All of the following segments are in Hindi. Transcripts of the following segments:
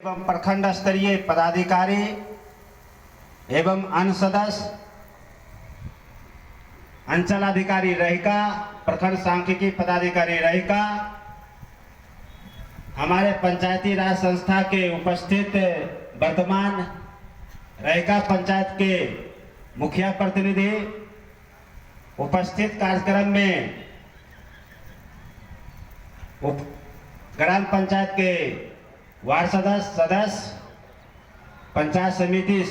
एवं प्रखंड स्तरीय पदाधिकारी एवं अन्य सदस्य, अंचल अधिकारी रहिका, प्रखंड सांख्यिकी पदाधिकारी रहिका, हमारे पंचायती राज संस्था के उपस्थित वर्तमान रहिका पंचायत के मुखिया प्रतिनिधि, उपस्थित कार्यक्रम में ग्राम पंचायत के वार्ड सदस्य, पंचायत समिति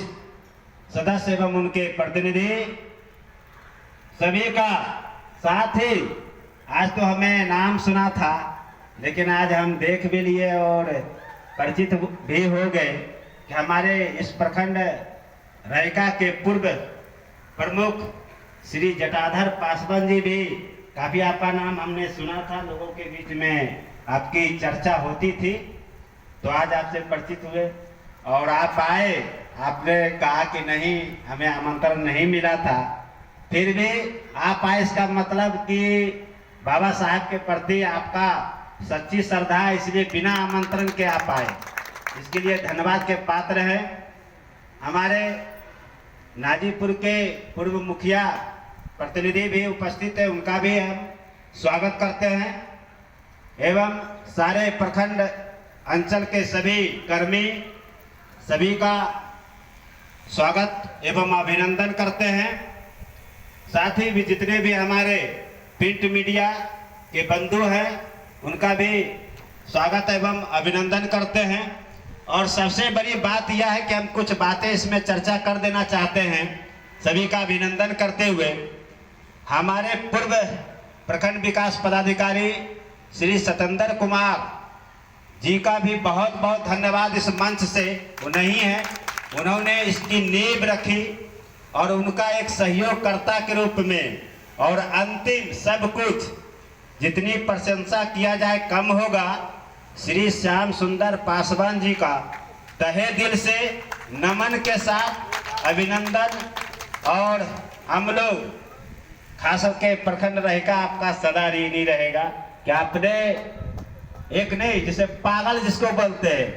सदस्य एवं उनके प्रतिनिधि सभी का, साथ ही आज तो हमें नाम सुना था लेकिन आज हम देख भी लिए और परिचित भी हो गए कि हमारे इस प्रखंड रहिका के पूर्व प्रमुख श्री जटाधर पासवान जी भी, काफी आपका नाम हमने सुना था, लोगों के बीच में आपकी चर्चा होती थी, तो आज आपसे परिचित हुए और आप आए। आपने कहा कि नहीं, हमें आमंत्रण नहीं मिला था, फिर भी आप आए, इसका मतलब कि बाबा साहब के प्रति आपका सच्ची श्रद्धा है, इसलिए बिना आमंत्रण के आप आए, इसके लिए धन्यवाद के पात्र हैं। हमारे नाजीपुर के पूर्व मुखिया प्रतिनिधि भी उपस्थित है, उनका भी हम स्वागत करते हैं एवं सारे प्रखंड अंचल के सभी कर्मी, सभी का स्वागत एवं अभिनंदन करते हैं। साथ ही भी जितने भी हमारे प्रिंट मीडिया के बंधु हैं उनका भी स्वागत एवं अभिनंदन करते हैं। और सबसे बड़ी बात यह है कि हम कुछ बातें इसमें चर्चा कर देना चाहते हैं। सभी का अभिनंदन करते हुए हमारे पूर्व प्रखंड विकास पदाधिकारी श्री सतेंद्र कुमार जी का भी बहुत बहुत धन्यवाद। इस मंच से वो नहीं है, उन्होंने इसकी नींव रखी और उनका एक सहयोगकर्ता के रूप में, और अंतिम सब कुछ जितनी प्रशंसा किया जाए कम होगा, श्री श्याम सुंदर पासवान जी का तहे दिल से नमन के साथ अभिनंदन। और हम लोग खास करके प्रखंड रहिका आपका सदा ऋणी रहेगा कि आपने एक नहीं, जिसे पागल जिसको बोलते हैं,